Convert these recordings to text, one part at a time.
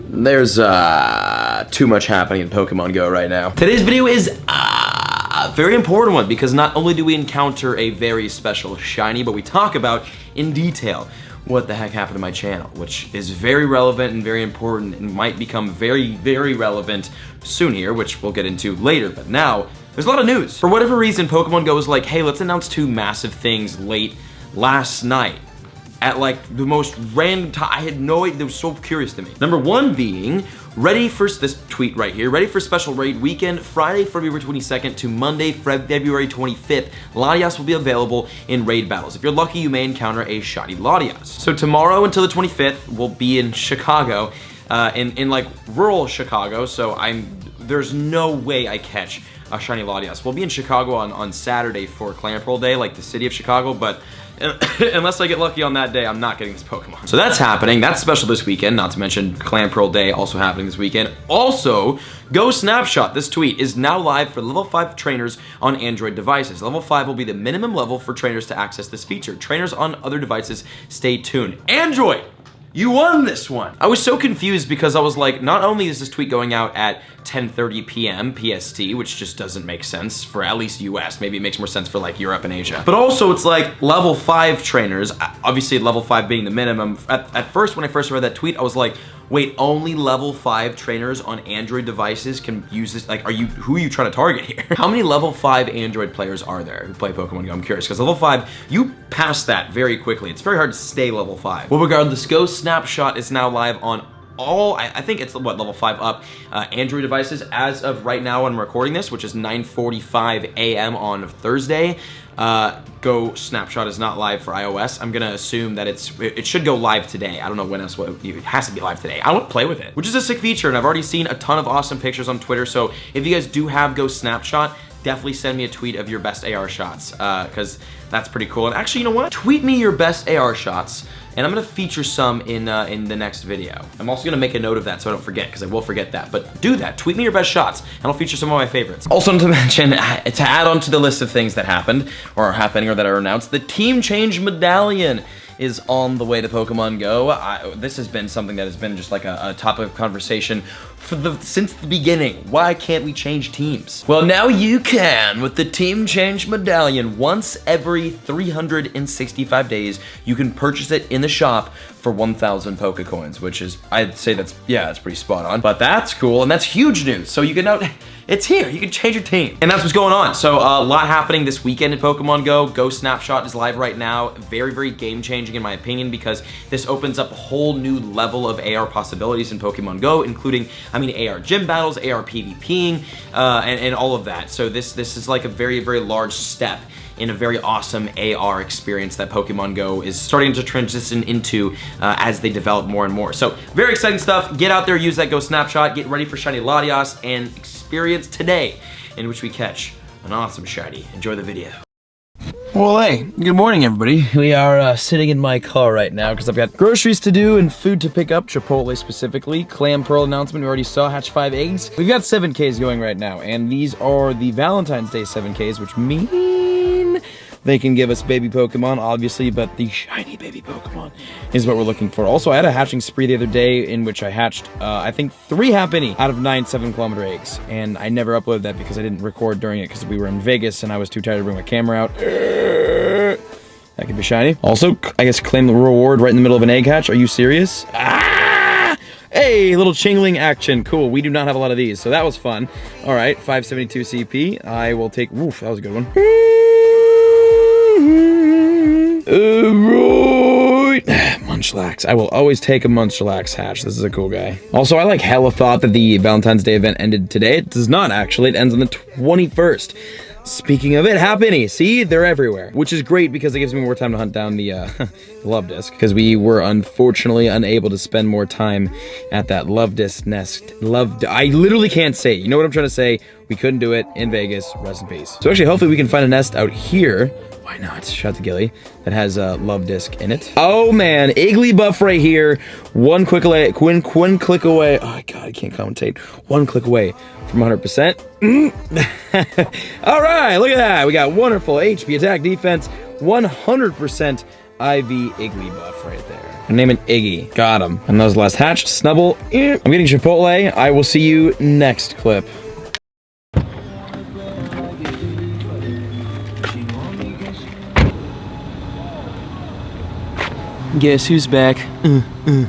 There's too much happening in Pokemon Go right now. Today's video is a very important one because not only do we encounter a very special shiny, but we talk about in detail what the heck happened to my channel, which is very relevant and very important and might become very, very relevant soon here, which we'll get into later. But now, there's a lot of news. For whatever reason, Pokemon Go was like, hey, let's announce two massive things late last night. At like the most random time. I had no idea, it was so curious to me. Number one being, ready for this tweet right here, ready for special raid weekend, Friday, February 22nd to Monday, February 25th. Latias will be available in raid battles. If you're lucky, you may encounter a shiny Latias. So tomorrow until the 25th, we'll be in Chicago, in like rural Chicago, so there's no way I catch a shiny Latias. We'll be in Chicago on Saturday for Clan Pearl Day, like the city of Chicago, but unless I get lucky on that day, I'm not getting this Pokemon. So that's happening. That's special this weekend, not to mention Clan Pearl Day also happening this weekend. Also, Go Snapshot, this tweet, is now live for level 5 trainers on Android devices. Level 5 will be the minimum level for trainers to access this feature. Trainers on other devices, stay tuned. Android! You won this one! I was so confused because I was like, not only is this tweet going out at 10:30 p.m. PST, which just doesn't make sense for at least US, maybe it makes more sense for like Europe and Asia. But also it's like level 5 trainers, obviously level 5 being the minimum. At first, when I first read that tweet, I was like, wait, only level 5 trainers on Android devices can use this? Like, who are you trying to target here? How many level 5 Android players are there who play Pokemon Go? I'm curious, because level 5, you pass that very quickly. It's very hard to stay level 5. Well, regardless, Go Snapshot is now live on all, I think it's what, level 5 up Android devices as of right now when I'm recording this, which is 9:45 a.m. on Thursday. Go Snapshot is not live for iOS. I'm gonna assume that it should go live today. I don't know when else, it has to be live today. I want to play with it, which is a sick feature, and I've already seen a ton of awesome pictures on Twitter, so if you guys do have Go Snapshot, definitely send me a tweet of your best AR shots, because that's pretty cool. And actually, you know what? Tweet me your best AR shots, and I'm gonna feature some in the next video. I'm also gonna make a note of that so I don't forget, because I will forget that. But do that, tweet me your best shots, and I'll feature some of my favorites. Also to mention, to add on to the list of things that happened, or are happening, or that are announced, the Team Change Medallion is on the way to Pokemon Go. This has been something that has been just like a topic of conversation since the beginning. Why can't we change teams? Well, now you can with the Team Change Medallion. Once every 365 days, you can purchase it in the shop for 1,000 Pokecoins, which is, I'd say that's pretty spot on. But that's cool, and that's huge news. So you can now, it's here, you can change your team. And that's what's going on. So a lot happening this weekend in Pokemon Go. Go Snapshot is live right now. Very, very game-changing in my opinion, because this opens up a whole new level of AR possibilities in Pokemon Go, including, AR gym battles, AR PvPing, and all of that. So this is like a very, very large step in a very awesome AR experience that Pokemon Go is starting to transition into as they develop more and more. So very exciting stuff. Get out there, use that Go Snapshot, get ready for shiny Latias, and experience today in which we catch an awesome shiny. Enjoy the video. Well, hey, good morning, everybody. We are sitting in my car right now because I've got groceries to do and food to pick up, Chipotle specifically. Clam Pearl announcement we already saw, hatch 5 eggs. We've got 7Ks going right now, and these are the Valentine's Day 7Ks, which mean they can give us baby Pokemon, obviously, but the shiny baby Pokemon is what we're looking for. Also, I had a hatching spree the other day in which I hatched, I think, 3 Happiny out of 9 7-kilometer eggs, and I never uploaded that because I didn't record during it because we were in Vegas and I was too tired to bring my camera out. That could be shiny. Also, I guess claim the reward right in the middle of an egg hatch. Are you serious? Ah! Hey, little chingling action. Cool. We do not have a lot of these, so that was fun. All right, 572 CP. I will take... Woof, that was a good one. Alright. Munchlax. I will always take a Munchlax hatch. This is a cool guy. Also, I like hella thought that the Valentine's Day event ended today. It does not, actually. It ends on the 21st. Speaking of it, Happiny. See, they're everywhere, which is great because it gives me more time to hunt down the love disc, because we were unfortunately unable to spend more time at that love disc nest. I literally can't say it. You know what I'm trying to say? We couldn't do it in Vegas. Rest in peace. So actually, hopefully we can find a nest out here. Why not? Shout out to Gilly. That has a love disc in it. Oh man, Igglybuff right here. One click away. One click away. Oh god, I can't commentate. One click away from 100%. All right, look at that. We got wonderful HP, attack, defense, 100% IV Iggy buff right there. I name it Iggy. Got him. And that was the last hatch. Snubble. I'm getting Chipotle. I will see you next clip. Guess who's back?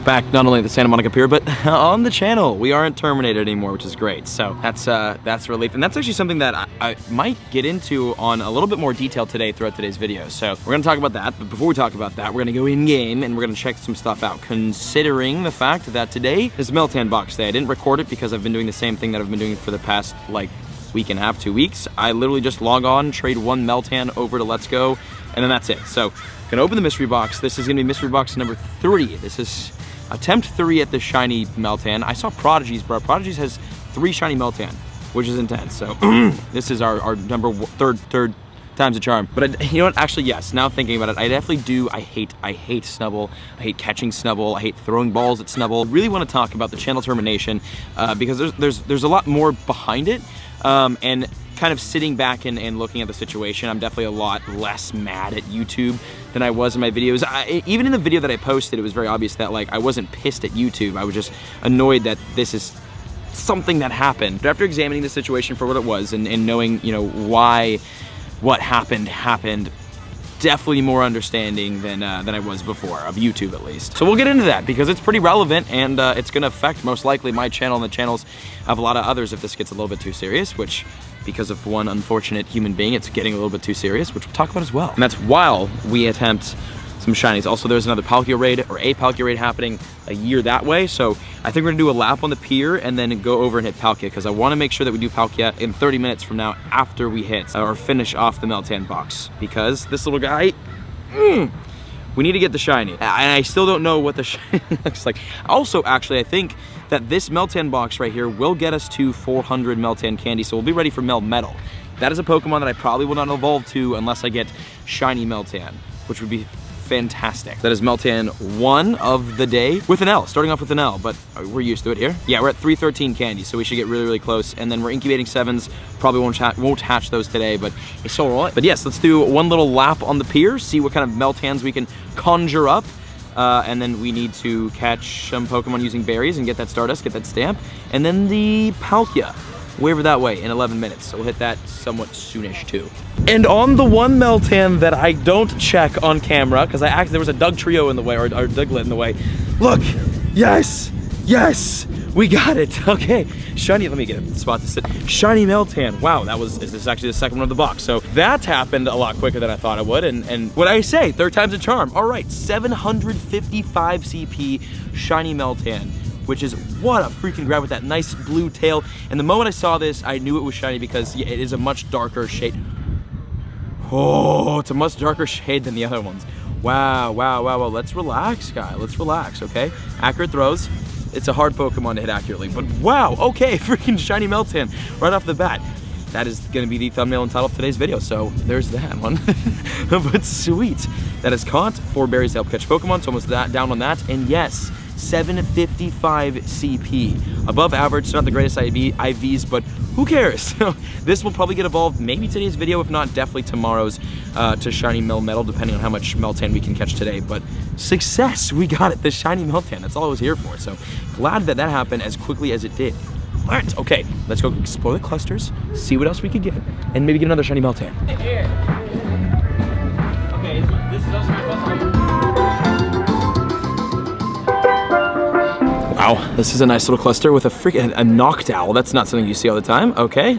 Back not only at the Santa Monica Pier, but on the channel. We aren't terminated anymore, which is great. So that's relief. And that's actually something that I might get into on a little bit more detail today throughout today's video. So we're gonna talk about that. But before we talk about that, we're gonna go in game and we're gonna check some stuff out. Considering the fact that today is Meltan box day. I didn't record it because I've been doing the same thing that I've been doing for the past like week and a half, 2 weeks. I literally just log on, trade one Meltan over to Let's Go, and then that's it. So gonna open the mystery box. This is gonna be mystery box number 3. This is attempt 3 at the shiny Meltan. I saw Prodigies, bro. Prodigies has 3 shiny Meltan, which is intense. So this is our third time's a charm. But you know what? Actually, yes. Now thinking about it, I definitely do. I hate Snubble. I hate catching Snubble. I hate throwing balls at Snubble. I really want to talk about the channel termination because there's a lot more behind it. And kind of sitting back and looking at the situation, I'm definitely a lot less mad at YouTube than I was in my videos. Even in the video that I posted, it was very obvious that like I wasn't pissed at YouTube. I was just annoyed that this is something that happened. But after examining the situation for what it was and knowing, you know, why what happened, definitely more understanding than I was before, of YouTube at least. So we'll get into that because it's pretty relevant and it's gonna affect most likely my channel and the channels of a lot of others if this gets a little bit too serious, which because of one unfortunate human being, it's getting a little bit too serious, which we'll talk about as well. And that's while we attempt some shinies. Also, there's another Palkia Raid, or a Palkia Raid happening a year that way, so I think we're gonna do a lap on the pier and then go over and hit Palkia, because I wanna make sure that we do Palkia in 30 minutes from now after we hit, or finish off the Meltan box, because this little guy, we need to get the shiny. And I still don't know what the shiny looks like. Also, actually, I think that this Meltan box right here will get us to 400 Meltan candy, so we'll be ready for Mel Metal. That is a Pokemon that I probably will not evolve to unless I get shiny Meltan, which would be fantastic. That is Meltan 1 of the day with an L, starting off with an L, but we're used to it here. Yeah, we're at 313 candy, so we should get really, really close. And then we're incubating 7s. Probably won't hatch those today, but it's all right. But yes, let's do one little lap on the pier, see what kind of Meltans we can conjure up. And then we need to catch some Pokemon using berries and get that Stardust, get that stamp. And then the Palkia, way over that way in 11 minutes. So we'll hit that somewhat soonish too. And on the one Meltan that I don't check on camera, because there was a Doug Trio in the way, or Douglet in the way. Look, yes, we got it. Okay, shiny, let me get a spot to sit. Shiny Meltan, wow, is this actually the second one of the box? So that happened a lot quicker than I thought it would, and what I say, 3rd time's a charm. All right, 755 CP shiny Meltan, which is what a freaking grab with that nice blue tail. And the moment I saw this, I knew it was shiny because it is a much darker shade. Oh, it's a much darker shade than the other ones. Wow. Let's relax, guy. Let's relax, okay? Accurate throws. It's a hard Pokemon to hit accurately, but wow, okay, freaking shiny Meltan right off the bat. That is gonna be the thumbnail and title of today's video, so there's that one. But sweet. That is caught. 4 berries to help catch Pokemon, so almost down on that. And yes, 755 CP. Above average, it's not the greatest IVs, but who cares? So this will probably get evolved maybe today's video, if not definitely tomorrow's, to shiny Mel Metal, depending on how much Meltan we can catch today. But success, we got it, the shiny Meltan. That's all I was here for. So glad that that happened as quickly as it did. All right, okay, let's go explore the clusters, see what else we can get, and maybe get another shiny Meltan. Okay, this is also my cluster. Wow, this is a nice little cluster with a Noctowl. That's not something you see all the time. Okay,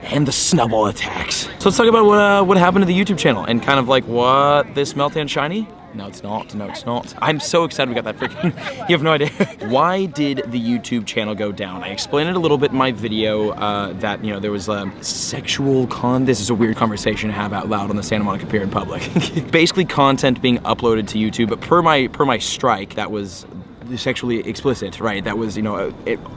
and the Snubble attacks. So let's talk about what happened to the YouTube channel and kind of like what this Meltan shiny. No, it's not. I'm so excited we got that freaking, you have no idea. Why did the YouTube channel go down? I explained it a little bit in my video that, you know, there was sexual this is a weird conversation to have out loud on the Santa Monica Pier in public. Basically content being uploaded to YouTube, but per my strike, that was sexually explicit, right? That was, you know,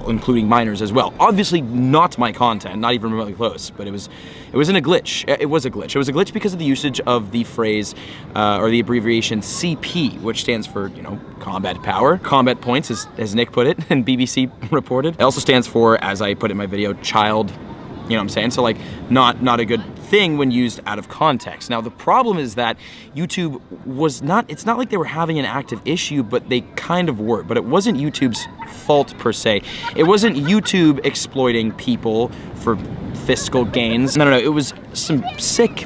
including minors as well. Obviously not my content, not even remotely close, but it wasn't a glitch. It was a glitch. It was a glitch because of the usage of the phrase, or the abbreviation CP, which stands for, you know, combat power. Combat points, as Nick put it, and BBC reported. It also stands for, as I put in my video, child, you know what I'm saying? So like, not a good thing when used out of context. Now, the problem is that YouTube was not, it's not like they were having an active issue, but they kind of were. But it wasn't YouTube's fault per se. It wasn't YouTube exploiting people for fiscal gains. No, it was some sick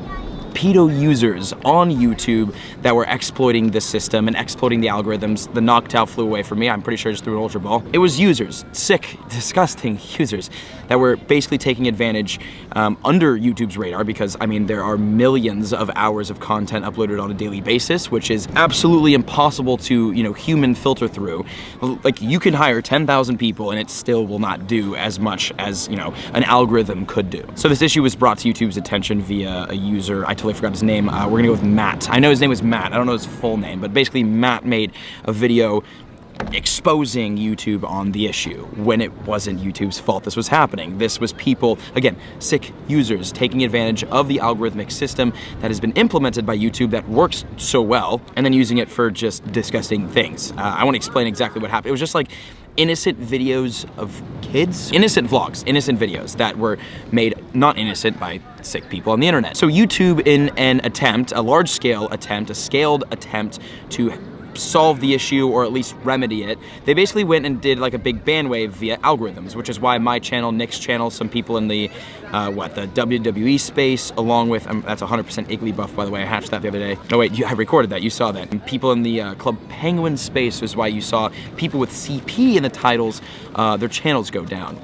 pedo users on YouTube that were exploiting the system and exploiting the algorithms. The Noctowl flew away from me. I'm pretty sure I just threw an Ultra Ball. It was users, sick, disgusting users that were basically taking advantage under YouTube's radar because, I mean, there are millions of hours of content uploaded on a daily basis, which is absolutely impossible to, you know, human filter through. Like, you can hire 10,000 people and it still will not do as much as, you know, an algorithm could do. So this issue was brought to YouTube's attention via a user. I totally forgot his name. We're gonna go with Matt. I know his name was Matt. I don't know his full name, but basically Matt made a video exposing YouTube on the issue when it wasn't YouTube's fault this was happening. This was people, again, sick users taking advantage of the algorithmic system that has been implemented by YouTube that works so well, and then using it for just disgusting things. I want to explain exactly what happened. It was just like innocent videos of kids, innocent vlogs, innocent videos that were made not innocent by sick people on the internet. So YouTube, in an attempt, a large-scale attempt, a scaled attempt to solve the issue or at least remedy it, they basically went and did like a big bandwave via algorithms, which is why my channel, Nick's channel, some people in the the WWE space, along with that's 100% Igglybuff, by the way. I hatched that the other day. No wait, I recorded that. You saw that. And people in the Club Penguin space was why you saw people with CP in the titles, their channels go down,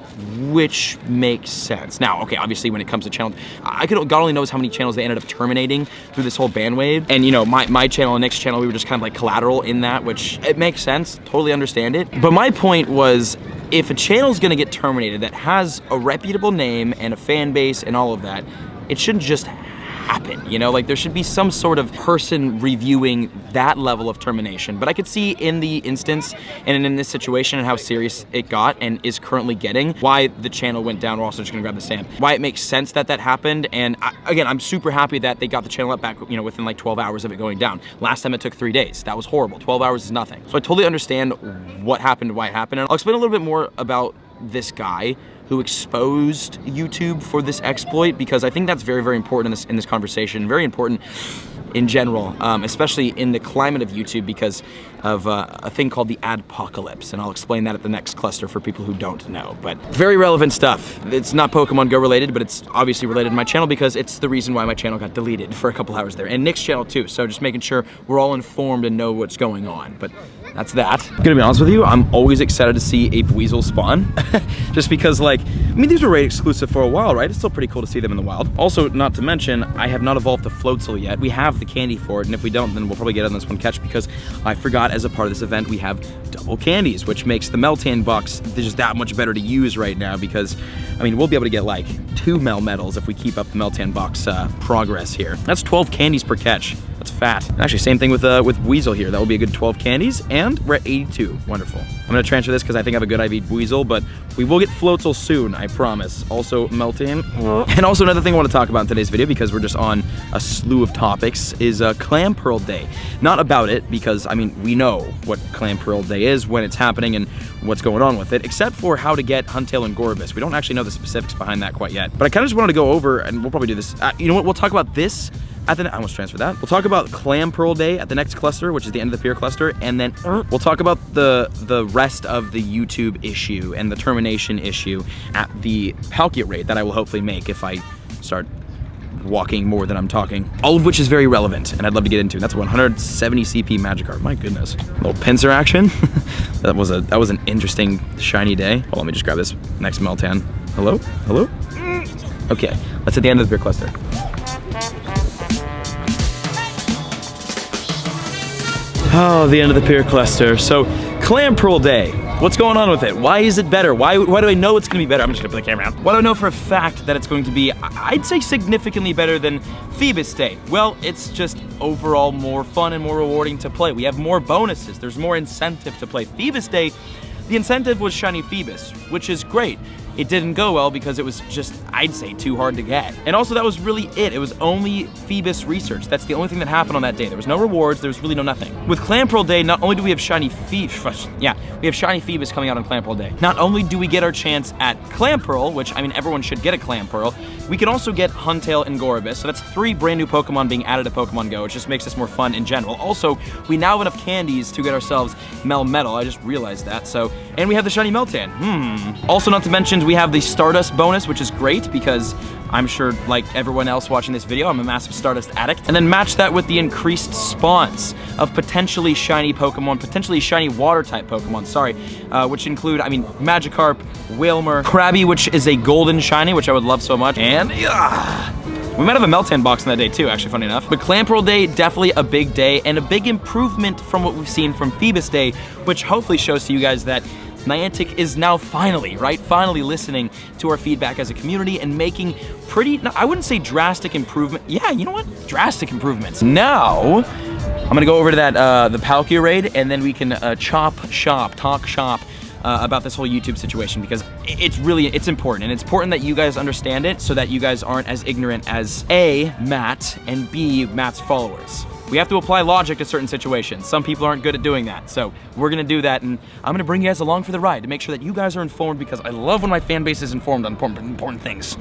which makes sense. Now, okay, obviously when it comes to channels, God only knows how many channels they ended up terminating through this whole ban wave. And you know, my channel and Nick's channel, we were just kind of like collateral in that, which it makes sense, totally understand it. But my point was, if a channel's gonna get terminated that has a reputable name and a fan base and all of that, it shouldn't just happen, you know? Like, there should be some sort of person reviewing that level of termination. But I could see in the instance and in this situation and how serious it got and is currently getting, why the channel went down. We're also just gonna grab the stamp. Why it makes sense that that happened. And again, I'm super happy that they got the channel up back, you know, within like 12 hours of it going down. Last time it took 3 days. That was horrible. 12 hours is nothing. So I totally understand what happened, why it happened. And I'll explain a little bit more about this guy who exposed YouTube for this exploit, because I think that's very, very important in this conversation, very important in general, especially in the climate of YouTube because of a thing called the adpocalypse, and I'll explain that at the next cluster for people who don't know. But very relevant stuff. It's not Pokemon Go related, but it's obviously related to my channel because it's the reason why my channel got deleted for a couple hours there, and Nick's channel too, so just making sure we're all informed and know what's going on. But that's that. I'm gonna be honest with you, I'm always excited to see a Weasel spawn, just because, like, I mean, these were raid exclusive for a while, right? It's still pretty cool to see them in the wild. Also, not to mention, I have not evolved to Floatzel yet. We have the candy for it, and if we don't, then we'll probably get on this one catch, because I forgot as a part of this event we have double candies, which makes the Meltan box just that much better to use right now, because, I mean, we'll be able to get like 2 Mel medals if we keep up the Meltan box progress here. That's 12 candies per catch. That's fat. Actually, same thing with Weasel here. That will be a good 12 candies, and we're at 82. Wonderful. I'm gonna transfer this because I think I have a good IV Weasel, but we will get Floatzel soon, I promise. Also, Meltan. And also another thing I want to talk about in today's video, because we're just on a slew of topics, is Clam Pearl Day. Not about it, because, I mean, we know what Clam Pearl Day is, when it's happening, and what's going on with it, except for how to get Huntail and Gorbis. We don't actually know the specifics behind that quite yet. But I kind of just wanted to go over, and we'll probably do this. You know what? We'll talk about this I almost transferred that. We'll talk about Clam Pearl Day at the next cluster, which is the end of the pier cluster, and then we'll talk about the rest of the YouTube issue and the termination issue at the Palkia Raid that I will hopefully make if I start walking more than I'm talking. All of which is very relevant, and I'd love to get into. That's 170 CP Magikarp. My goodness. Little pincer action. that was an interesting shiny day. Well, let me just grab this next Meltan. Hello? Hello? Okay, let's hit the end of the pier cluster. Oh, the end of the pier cluster. So, Clam Pearl Day. What's going on with it? Why is it better? Why do I know it's gonna be better? I'm just gonna put the camera out. Why do I know for a fact that it's going to be, I'd say, significantly better than Phoebus Day? Well, it's just overall more fun and more rewarding to play. We have more bonuses. There's more incentive to play. Phoebus Day, the incentive was shiny Phoebus, which is great. It didn't go well because it was just, I'd say, too hard to get. And also, that was really it. It was only Phoebus research. That's the only thing that happened on that day. There was no rewards, there was really no nothing. With Clam Pearl Day, not only do we have shiny Phoebus, yeah, we have Shiny Phoebus coming out on Clam Pearl Day. Not only do we get our chance at Clam Pearl, which, I mean, everyone should get a Clam Pearl, we can also get Huntail and Gorobus. So that's 3 brand new Pokemon being added to Pokemon Go, which just makes this more fun in general. Also, we now have enough candies to get ourselves Melmetal. I just realized that. So, and we have the Shiny Meltan. Also, not to mention, we have the Stardust bonus, which is great because I'm sure, like everyone else watching this video, I'm a massive Stardust addict. And then match that with the increased spawns of potentially shiny Pokemon, potentially shiny water-type Pokemon, sorry, which include, I mean, Magikarp, Wailmer, Krabby, which is a golden shiny, which I would love so much, and we might have a Meltan box on that day too, actually, funny enough. But Clam Pearl Day, definitely a big day, and a big improvement from what we've seen from Phoebus Day, which hopefully shows to you guys that Niantic is now finally listening to our feedback as a community and making pretty, I wouldn't say drastic improvement. Yeah, you know what? Drastic improvements. Now, I'm gonna go over to that, the Palkia Raid, and then we can talk shop about this whole YouTube situation, because it's important, and it's important that you guys understand it so that you guys aren't as ignorant as A, Matt, and B, Matt's followers. We have to apply logic to certain situations. Some people aren't good at doing that, so we're gonna do that, and I'm gonna bring you guys along for the ride to make sure that you guys are informed, because I love when my fan base is informed on important things.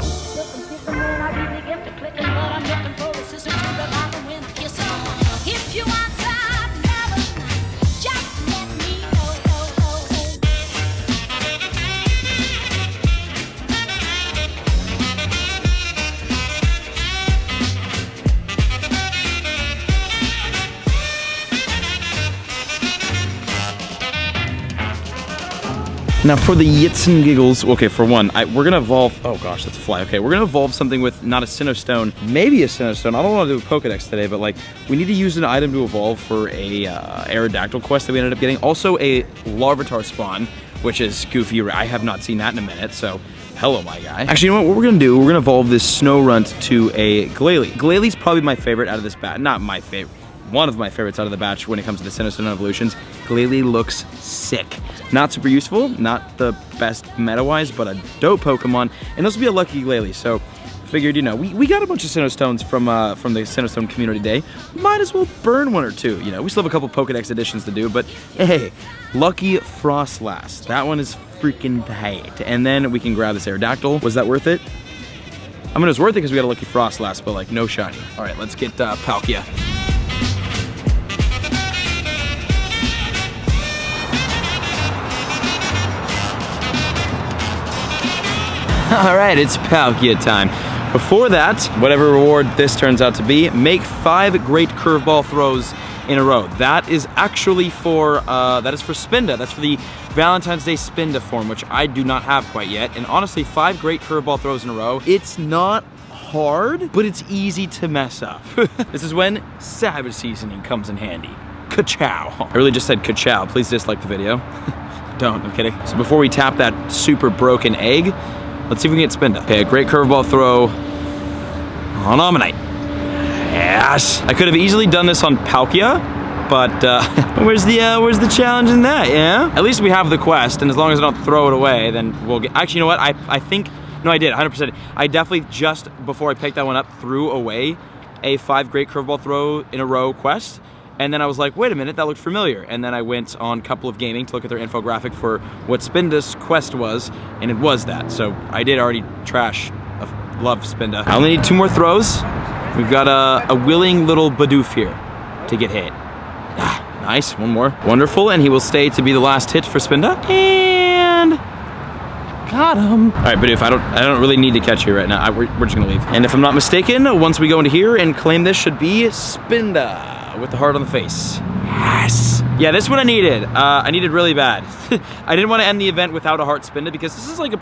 Now for the yits and giggles, okay, for one, we're gonna evolve, oh gosh, that's a fly. Okay, we're gonna evolve something with not a Sinnoh Stone, maybe a Sinnoh Stone. I don't wanna do a Pokedex today, but like, we need to use an item to evolve for a Aerodactyl quest that we ended up getting. Also a Larvitar spawn, which is goofy. I have not seen that in a minute, so hello, my guy. Actually, you know what we're gonna do? We're gonna evolve this Snorunt to a Glalie. Glalie's probably my favorite out of this batch, not my favorite. One of my favorites out of the batch when it comes to the Sinnoh Stone evolutions. Glalie looks sick. Not super useful, not the best meta-wise, but a dope Pokemon, and this will be a lucky Glalie, so figured, you know, we got a bunch of Sinnoh Stones from the Sinnoh Stone community day. Might as well burn one or two, you know. We still have a couple Pokedex additions to do, but hey, lucky Frostlass. That one is freaking tight. And then we can grab this Aerodactyl. Was that worth it? I mean, it was worth it because we got a lucky Frostlass, but like, no shiny. All right, let's get Palkia. All right, it's Palkia time. Before that, whatever reward this turns out to be, make 5 great curveball throws in a row. That is actually for, that is for Spinda. That's for the Valentine's Day Spinda form, which I do not have quite yet. And honestly, 5 great curveball throws in a row. It's not hard, but it's easy to mess up. This is when Savage Seasoning comes in handy. Ka-chow. I really just said ka-chow. Please dislike the video. Don't, I'm kidding. So before we tap that super broken egg, let's see if we can get Spinda. Okay, a great curveball throw on Omanyte. Yes! I could have easily done this on Palkia, but where's the challenge in that, yeah? At least we have the quest, and as long as I don't throw it away, then we'll get, actually, you know what? I think, no, I did, 100%. I definitely just, before I picked that one up, threw away a 5 great curveball throw in a row quest. And then I was like, wait a minute, that looked familiar. And then I went on Couple of Gaming to look at their infographic for what Spinda's quest was, and it was that. So I did already trash love Spinda. I only need 2 more throws. We've got a willing little Bidoof here to get hit. Ah, nice, 1 more. Wonderful, and he will stay to be the last hit for Spinda. And got him. All right, Bidoof, I don't really need to catch you right now. We're just gonna leave. And if I'm not mistaken, once we go into here and claim this should be Spinda. With the heart on the face. Yes! Yeah, this one I needed. I needed really bad. I didn't want to end the event without a heart Spinda because this is like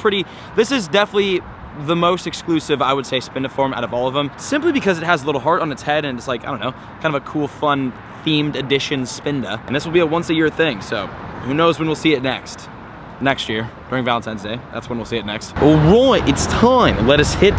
this is definitely the most exclusive, I would say, Spinda form out of all of them. Simply because it has a little heart on its head and it's like, I don't know, kind of a cool, fun, themed edition Spinda. And this will be a once-a-year thing, so who knows when we'll see it next. Next year, during Valentine's Day. That's when we'll see it next. All right, it's time. Let us hit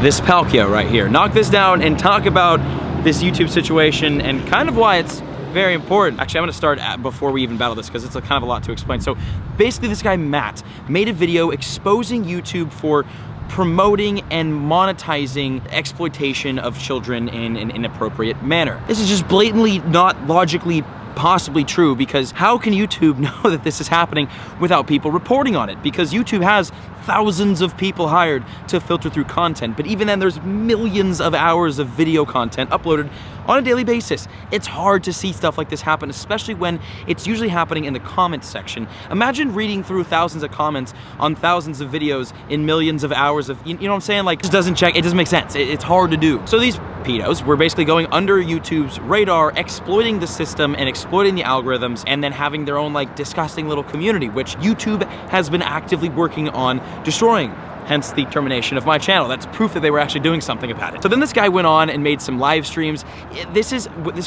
this Palkia right here. Knock this down and talk about this YouTube situation and kind of why it's very important. Actually, I'm gonna start before we even battle this because it's kind of a lot to explain. So basically this guy, Matt, made a video exposing YouTube for promoting and monetizing exploitation of children in an inappropriate manner. This is just blatantly not logically possibly true, because how can YouTube know that this is happening without people reporting on it? Because YouTube has thousands of people hired to filter through content, but even then there's millions of hours of video content uploaded on a daily basis. It's hard to see stuff like this happen, especially when it's usually happening in the comments section. Imagine reading through thousands of comments on thousands of videos in millions of hours of, you know what I'm saying? Like, it doesn't make sense. It's hard to do. So these pedos were basically going under YouTube's radar, exploiting the system and exploiting the algorithms, and then having their own like disgusting little community, which YouTube has been actively working on destroying. Hence the termination of my channel. That's proof that they were actually doing something about it. So then this guy went on and made some live streams. This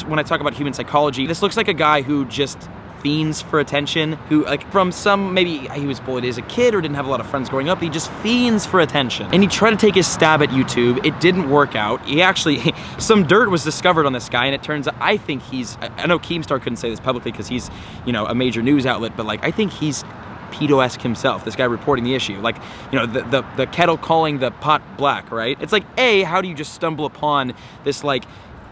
when I talk about human psychology, this looks like a guy who just fiends for attention, who like from some, maybe he was bullied as a kid or didn't have a lot of friends growing up, he just fiends for attention. And he tried to take his stab at YouTube. It didn't work out. He actually, some dirt was discovered on this guy, and it turns out, I think he's, I know Keemstar couldn't say this publicly because he's, you know, a major news outlet, but like, I think he's pedo-esque himself, this guy reporting the issue. Like, you know, the kettle calling the pot black, right? It's like, A, how do you just stumble upon this like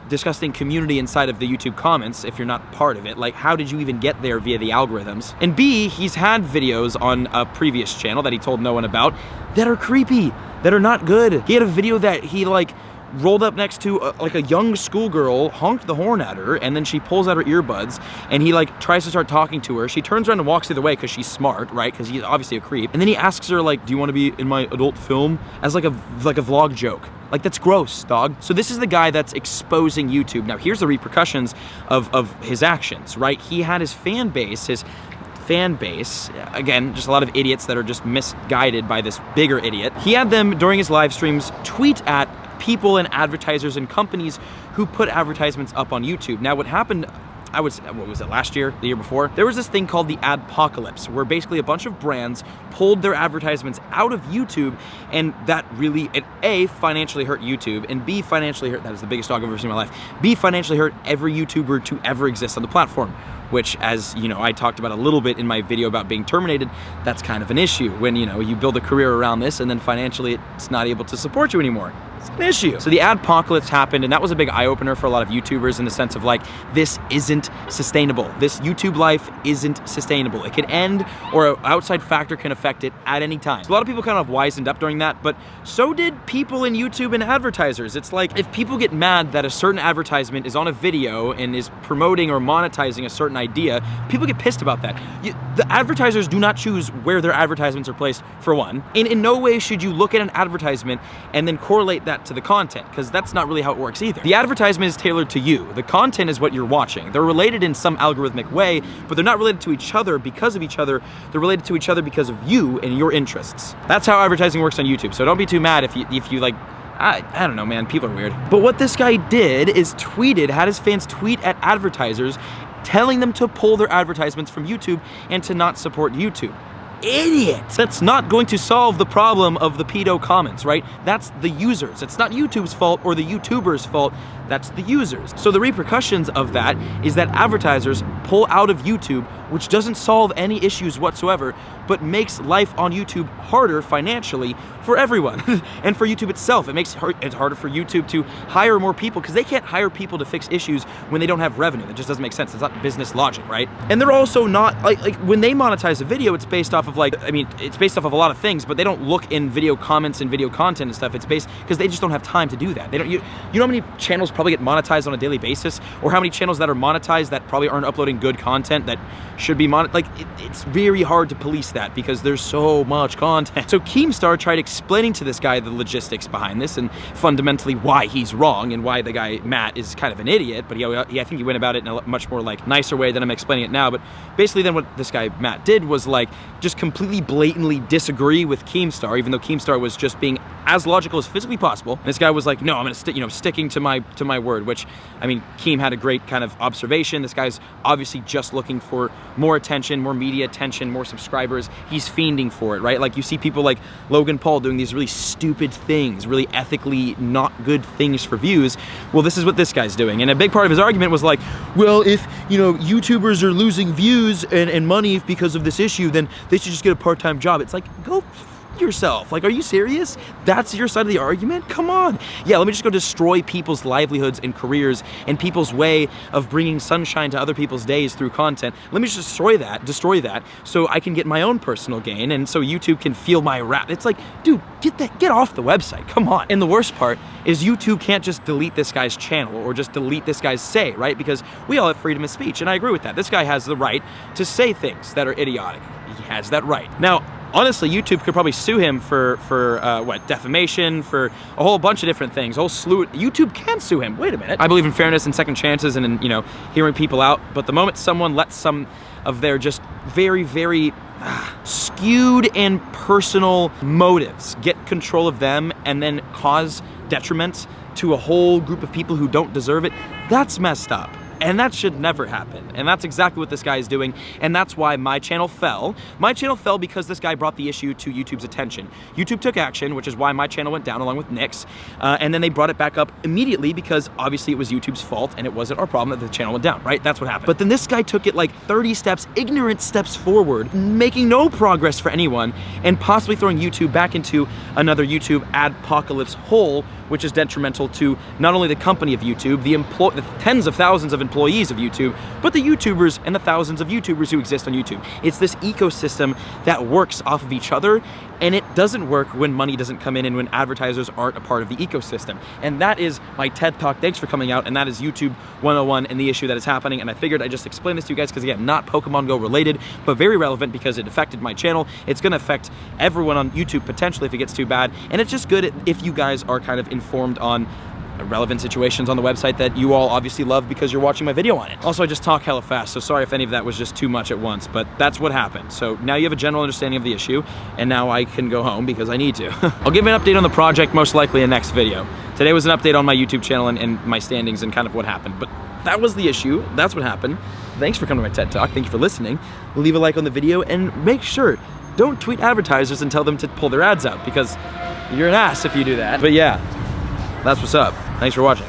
disgusting community inside of the YouTube comments if you're not part of it? Like, how did you even get there via the algorithms? And B, he's had videos on a previous channel that he told no one about that are creepy, that are not good. He had a video that he like rolled up next to like a young schoolgirl, honked the horn at her, and then she pulls out her earbuds, and he like tries to start talking to her. She turns around and walks the other way because she's smart, right? Because he's obviously a creep. And then he asks her like, do you want to be in my adult film? As like a vlog joke. Like, that's gross, dog. So this is the guy that's exposing YouTube. Now here's the repercussions of his actions, right? He had his fan base, again, just a lot of idiots that are just misguided by this bigger idiot. He had them, during his live streams, tweet at people and advertisers and companies who put advertisements up on YouTube. Now what happened, I would say, what was it, last year, the year before? There was this thing called the adpocalypse, where basically a bunch of brands pulled their advertisements out of YouTube, and that really, A, financially hurt YouTube, and B, financially hurt, that is the biggest dog I've ever seen in my life, B, financially hurt every YouTuber to ever exist on the platform. Which, as you know, I talked about a little bit in my video about being terminated, that's kind of an issue when, you know, you build a career around this and then financially it's not able to support you anymore. It's an issue. So the adpocalypse happened, and that was a big eye-opener for a lot of YouTubers in the sense of like, this isn't sustainable. This YouTube life isn't sustainable. It can end, or an outside factor can affect it at any time. So a lot of people kind of wisened up during that, but so did people in YouTube and advertisers. It's like, if people get mad that a certain advertisement is on a video and is promoting or monetizing a certain idea, people get pissed about that. The advertisers do not choose where their advertisements are placed, for one. In no way should you look at an advertisement and then correlate that to the content, because that's not really how it works either. The advertisement is tailored to you. The content is what you're watching. They're related in some algorithmic way, but they're not related to each other because of each other. They're related to each other because of you and your interests. That's how advertising works on YouTube. So don't be too mad if you like, I don't know, man, people are weird. But what this guy did is had his fans tweet at advertisers telling them to pull their advertisements from YouTube and to not support YouTube. Idiot! That's not going to solve the problem of the pedo comments, right? That's the users. It's not YouTube's fault or the YouTuber's fault. That's the users. So the repercussions of that is that advertisers pull out of YouTube, which doesn't solve any issues whatsoever, but makes life on YouTube harder financially for everyone. And for YouTube itself, it's harder for YouTube to hire more people, because they can't hire people to fix issues when they don't have revenue. That just doesn't make sense. It's not business logic, right? And they're also not, like when they monetize a video, it's based off of like, I mean, it's based off of a lot of things, but they don't look in video comments and video content and stuff. It's based, because they just don't have time to do that. They don't, you know how many channels probably get monetized on a daily basis, or how many channels that are monetized that probably aren't uploading good content that should be monetized? Like, it's very hard to police that because there's so much content. So Keemstar tried explaining to this guy the logistics behind this and fundamentally why he's wrong and why the guy, Matt, is kind of an idiot, but I think he went about it in a much more like nicer way than I'm explaining it now. But basically then what this guy, Matt, did was like just completely blatantly disagree with Keemstar, even though Keemstar was just being as logical as physically possible. And this guy was like, no, I'm gonna sticking to my word, which, I mean, Keem had a great kind of observation. This guy's obviously just looking for more attention, more media attention, more subscribers. He's fiending for it, right? Like, you see people like Logan Paul doing these really stupid things, really ethically not good things for views. Well, this is what this guy's doing. And a big part of his argument was like, well, if, you know, YouTubers are losing views and money because of this issue, then they should just get a part-time job. It's like, go yourself. Like, are you serious? That's your side of the argument? Come on. Yeah, let me just go destroy people's livelihoods and careers and people's way of bringing sunshine to other people's days through content. Let me just destroy that so I can get my own personal gain and so YouTube can feel my wrath. It's like, dude, get off the website. Come on. And the worst part is YouTube can't just delete this guy's channel or just delete this guy's say, right? Because we all have freedom of speech, and I agree with that. This guy has the right to say things that are idiotic. He has that right. Now, honestly, YouTube could probably sue him for what, defamation, for a whole bunch of different things, a whole slew. YouTube can sue him. Wait a minute. I believe in fairness and second chances and in, you know, hearing people out, but the moment someone lets some of their just very, very skewed and personal motives get control of them and then cause detriment to a whole group of people who don't deserve it, that's messed up. And that should never happen. And that's exactly what this guy is doing. And that's why my channel fell. My channel fell because this guy brought the issue to YouTube's attention. YouTube took action, which is why my channel went down along with Nick's. And then they brought it back up immediately because obviously it was YouTube's fault and it wasn't our problem that the channel went down, right? That's what happened. But then this guy took it like 30 steps, ignorant steps forward, making no progress for anyone and possibly throwing YouTube back into another YouTube adpocalypse hole, which is detrimental to not only the company of YouTube, the tens of thousands of employees of YouTube, but the YouTubers and the thousands of YouTubers who exist on YouTube. It's this ecosystem that works off of each other, and it doesn't work when money doesn't come in and when advertisers aren't a part of the ecosystem. And that is my TED Talk. Thanks for coming out, and that is YouTube 101 and the issue that is happening. And I figured I'd just explain this to you guys because, again, not Pokemon Go related, but very relevant because it affected my channel. It's gonna affect everyone on YouTube potentially if it gets too bad, and it's just good if you guys are kind of informed on relevant situations on the website that you all obviously love because you're watching my video on it. Also, I just talk hella fast, so sorry if any of that was just too much at once, but that's what happened. So now you have a general understanding of the issue, and now I can go home because I need to. I'll give an update on the project most likely in the next video. Today was an update on my YouTube channel and my standings and kind of what happened, but that was the issue. That's what happened. Thanks for coming to my TED Talk. Thank you for listening. Leave a like on the video and make sure, don't tweet advertisers and tell them to pull their ads out because you're an ass if you do that. But yeah, that's what's up. Thanks for watching.